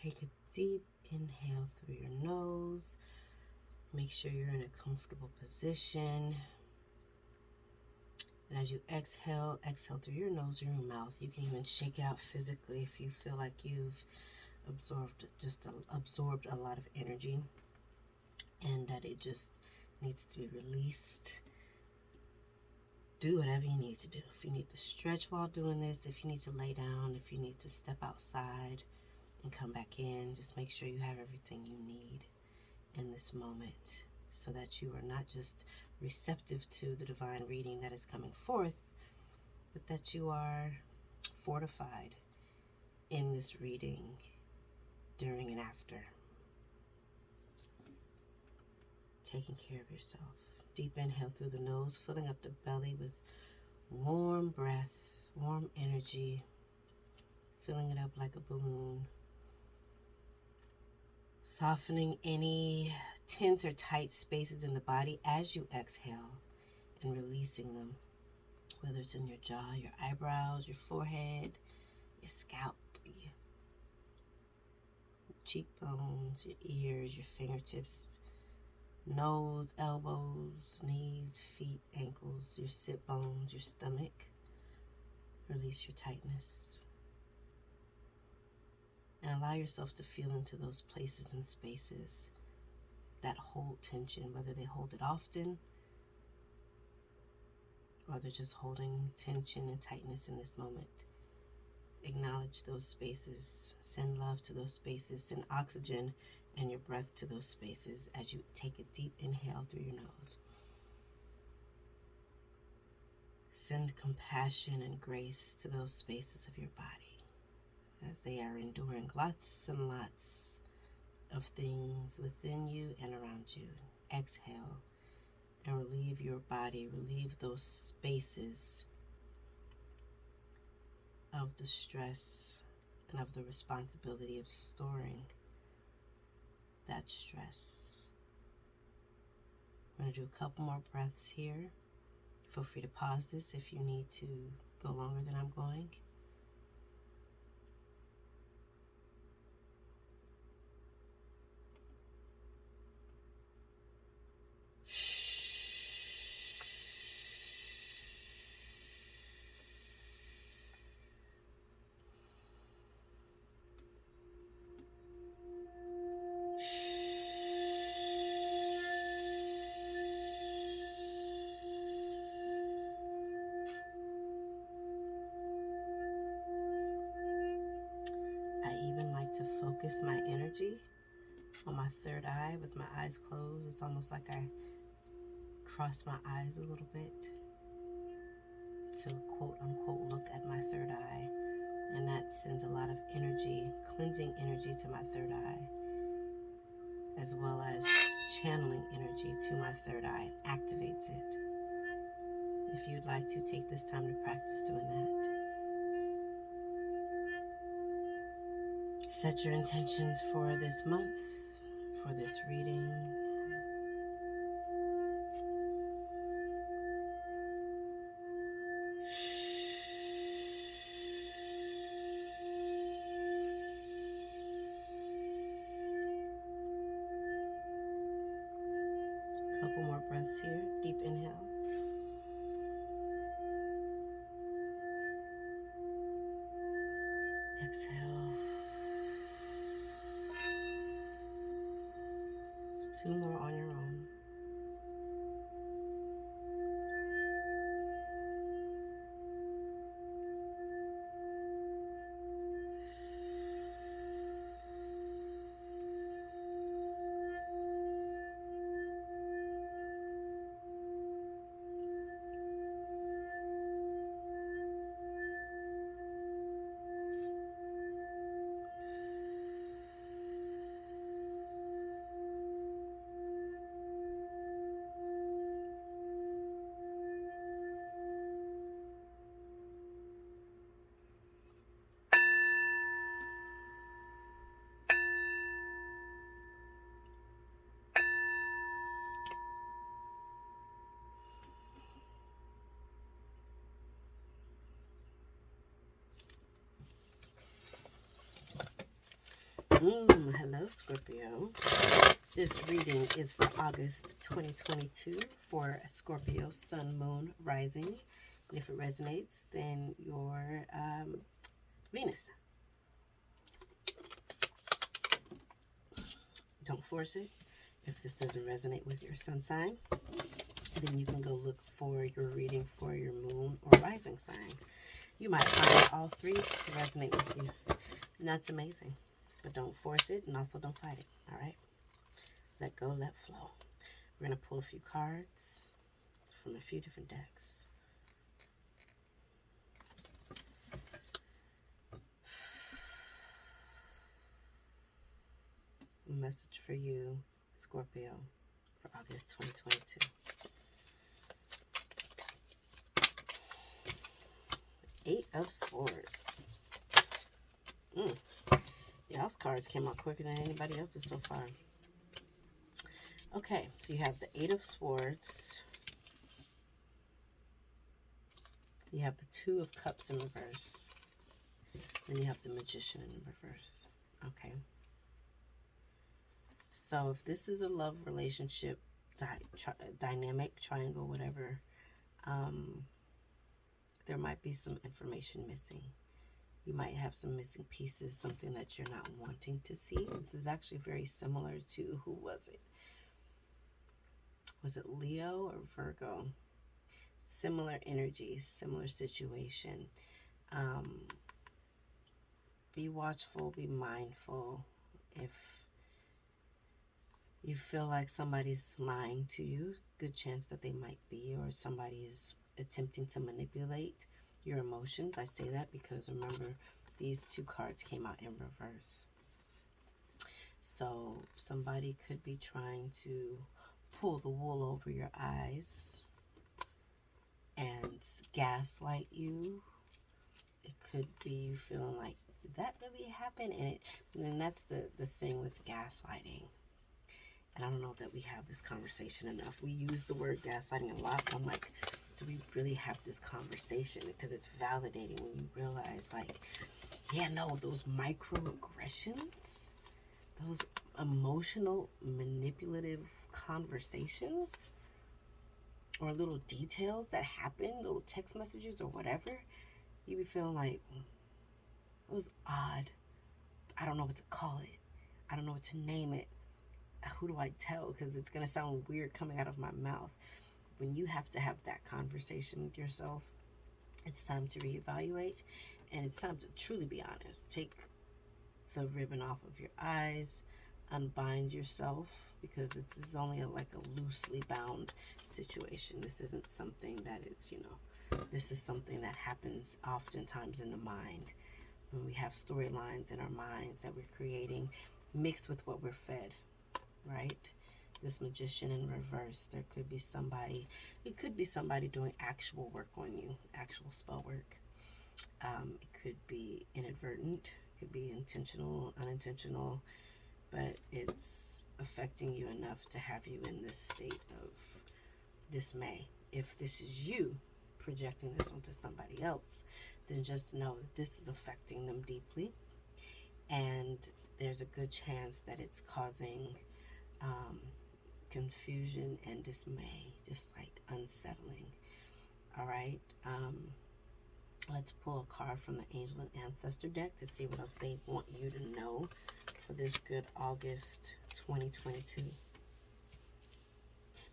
Take a deep inhale through your nose. Make sure you're in a comfortable position. And as you exhale, exhale through your nose or your mouth. You can even shake it out physically if you feel like you've absorbed a lot of energy and that it just needs to be released. Do whatever you need to do. If you need to stretch while doing this, if you need to lay down, if you need to step outside and come back in, just make sure you have everything you need in this moment so that you are not just receptive to the divine reading that is coming forth, but that you are fortified in this reading during and after. Taking care of yourself. Deep inhale through the nose, filling up the belly with warm breath, warm energy, filling it up like a balloon. Softening any tense or tight spaces in the body as you exhale and releasing them, whether it's in your jaw, your eyebrows, your forehead, your scalp, your cheekbones, your ears, your fingertips, nose, elbows, knees, feet, ankles, your sit bones, your stomach. Release your tightness. And allow yourself to feel into those places and spaces that hold tension, whether they hold it often or they're just holding tension and tightness in this moment. Acknowledge those spaces. Send love to those spaces. Send oxygen and your breath to those spaces as you take a deep inhale through your nose. Send compassion and grace to those spaces of your body as they are enduring lots and lots of things within you and around you. Exhale and relieve your body, relieve those spaces of the stress and of the responsibility of storing that stress. I'm going to do a couple more breaths here. Feel free to pause this if you need to go longer than I'm going. To focus my energy on my third eye with my eyes closed. It's almost like I cross my eyes a little bit to quote unquote look at my third eye, and that sends a lot of energy, cleansing energy to my third eye, as well as channeling energy to my third eye. It activates it. If you'd like to take this time to practice doing that. Set your intentions for this month, for this reading. Couple more breaths here. Deep inhale. Exhale. 2 more on your own. Hello, Scorpio. This reading is for August 2022 for Scorpio, Sun, Moon, Rising. And if it resonates, then your Venus. Don't force it. If this doesn't resonate with your sun sign, then you can go look for your reading for your moon or rising sign. You might find all three to resonate with you. And that's amazing. But don't force it, and also don't fight it, all right? Let go, let flow. We're going to pull a few cards from a few different decks. A message for you, Scorpio, for August 2022. 8 of Swords. Y'all's cards came out quicker than anybody else's so far. Okay, so you have the 8 of Swords. You have the 2 of Cups in reverse. Then you have the Magician in reverse. Okay. So if this is a love relationship, dynamic, triangle, whatever, there might be some information missing. You might have some missing pieces, something that you're not wanting to see. This is actually very similar to, who was it? Was it Leo or Virgo? Similar energy, similar situation. Be watchful, be mindful. If you feel like somebody's lying to you, good chance that they might be, or somebody is attempting to manipulate your emotions. I say that because remember, these 2 cards came out in reverse. So somebody could be trying to pull the wool over your eyes and gaslight you. It could be you feeling like, did that really happen? And then that's the thing with gaslighting. And I don't know that we have this conversation enough. We use the word gaslighting a lot. I'm like, do we really have this conversation? Because it's validating when you realize, like, yeah, no, those microaggressions, those emotional, manipulative conversations, or little details that happen, little text messages or whatever, you be feeling like, it was odd. I don't know what to call it. I don't know what to name it. Who do I tell? Because it's going to sound weird coming out of my mouth. When you have to have that conversation with yourself, it's time to reevaluate, and it's time to truly be honest. Take the ribbon off of your eyes, unbind yourself, because this is only like a loosely bound situation. This isn't something that it's, this is something that happens oftentimes in the mind, when we have storylines in our minds that we're creating mixed with what we're fed, right? This Magician in reverse, there could be somebody, it could be somebody doing actual work on you, actual spell work. It could be inadvertent, it could be intentional, unintentional, but it's affecting you enough to have you in this state of dismay. If this is you projecting this onto somebody else, then just know that this is affecting them deeply, and there's a good chance that it's causing confusion and dismay, just like unsettling. All right, let's pull a card from the Angel and Ancestor deck to see what else they want you to know for this good August 2022.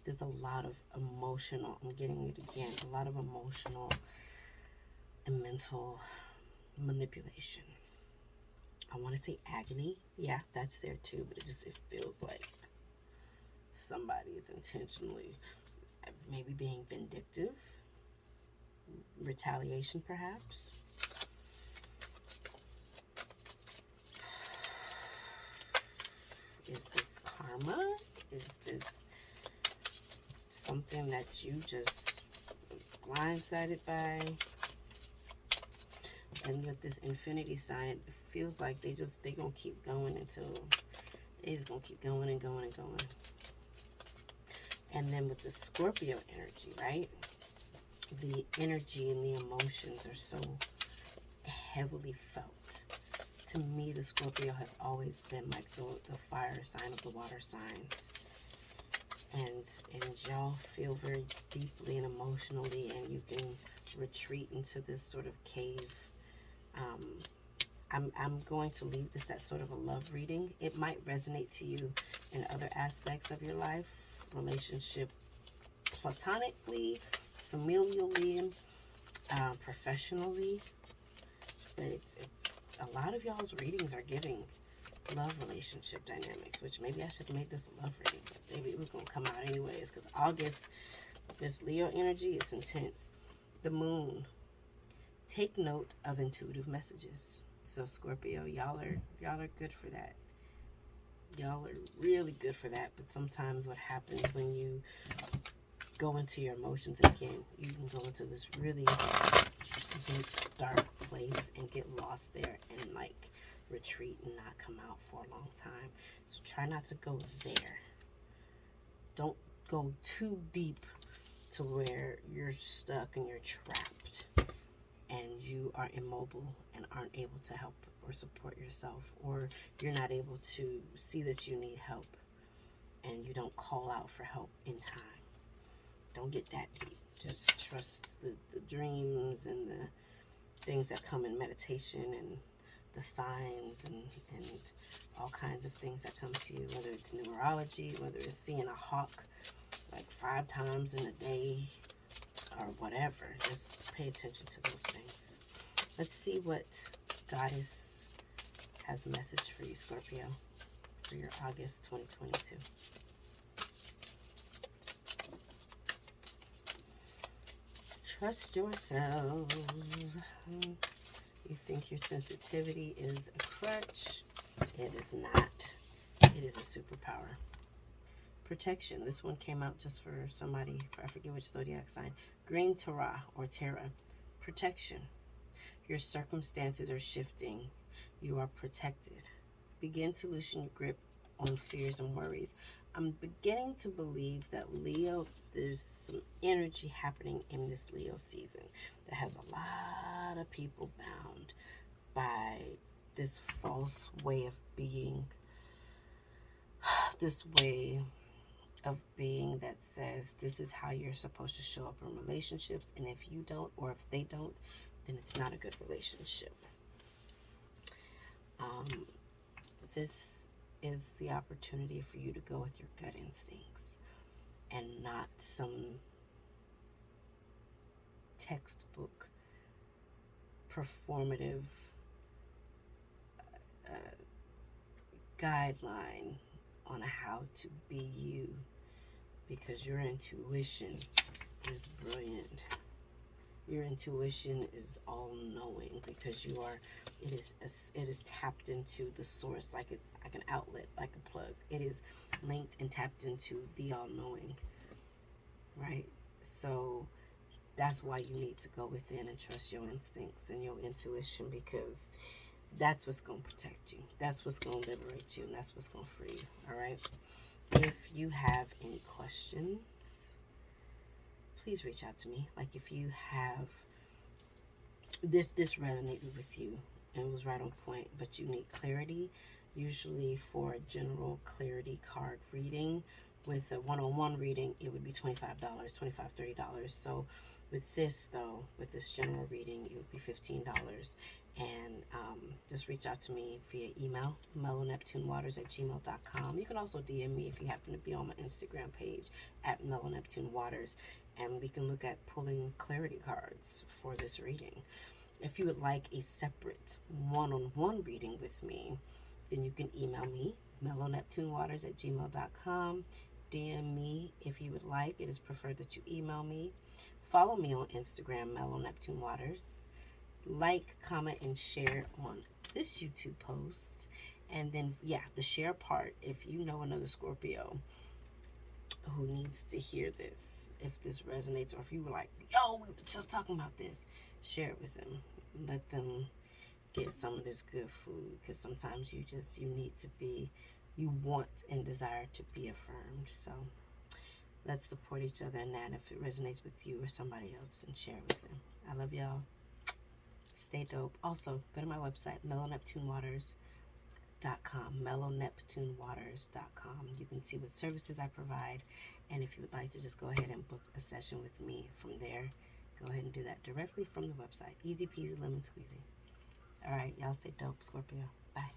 There's a lot of emotional, I'm getting it again, a lot of emotional and mental manipulation. I want to say agony. Yeah, that's there too, but it feels like somebody is intentionally maybe being vindictive, retaliation perhaps. Is this karma? Is this something that you just blindsided by? And with this infinity sign, it feels like they gonna keep going until they just gonna keep going and going and going. And then with the Scorpio energy, right? The energy and the emotions are so heavily felt. to me, the Scorpio has always been like the fire sign of the water signs. And y'all feel very deeply and emotionally, and you can retreat into this sort of cave. I'm going to leave this as sort of a love reading. It might resonate to you in other aspects of your life, relationship, platonically, familially, professionally. But it's a lot of y'all's readings are giving love relationship dynamics, which maybe I should have made this a love reading, but maybe it was going to come out anyways, because August, this Leo energy is intense. The moon. Take note of intuitive messages. So Scorpio, y'all are good for that. Y'all are really good for that. But sometimes what happens when you go into your emotions again, you can go into this really deep, dark place and get lost there and like retreat and not come out for a long time. So try not to go there. Don't go too deep to where you're stuck and you're trapped and you are immobile and aren't able to help or support yourself, or you're not able to see that you need help and you don't call out for help in time. Don't get that deep. Just trust the dreams and the things that come in meditation and the signs and all kinds of things that come to you, whether it's numerology, whether it's seeing a hawk like 5 times in a day, or whatever. Just pay attention to those things. Let's see what Goddess has a message for you, Scorpio, for your August 2022. Trust yourselves. You think your sensitivity is a crutch? It is not. It is a superpower. Protection. This one came out just for somebody, I forget which zodiac sign. Green Terra or Terra. Protection. Your circumstances are shifting. You are protected. Begin to loosen your grip on fears and worries. I'm beginning to believe that Leo, there's some energy happening in this Leo season that has a lot of people bound by this false way of being, this way of being that says this is how you're supposed to show up in relationships, and if you don't, or if they don't, then it's not a good relationship. This is the opportunity for you to go with your gut instincts and not some textbook performative guideline on how to be you, because your intuition is brilliant. Your intuition is all-knowing because you are. It is tapped into the source like an outlet, like a plug. It is linked and tapped into the all-knowing, right? So that's why you need to go within and trust your instincts and your intuition, because that's what's going to protect you. That's what's going to liberate you, and that's what's going to free you, all right? If you have any questions, please reach out to me. Like if you have, this resonated with you and was right on point, but you need clarity, usually for a general clarity card reading. With a one-on-one reading, it would be $25, $30. So with this, though, with this general reading, it would be $15. And just reach out to me via email, mellowneptunewaters@gmail.com. You can also DM me if you happen to be on my Instagram page at mellowneptunewaters, and we can look at pulling clarity cards for this reading. If you would like a separate one-on-one reading with me, then you can email me, mellowneptunewaters@gmail.com. DM me if you would like. It is preferred that you email me. Follow me on Instagram, mellowneptunewaters. Like, comment, and share on this YouTube post. And then, yeah, the share part, if you know another Scorpio who needs to hear this, if this resonates, or if you were like, yo, we were just talking about this, share it with them. Let them get some of this good food, because sometimes you need to be, you want and desire to be affirmed. So let's support each other in that. If it resonates with you or somebody else, then share it with them. I love y'all. Stay dope. Also, go to my website, mellowneptunewaters.com. You can see what services I provide. And if you would like to just go ahead and book a session with me from there, go ahead and do that directly from the website. Easy peasy lemon squeezy. All right, y'all stay dope, Scorpio. Bye.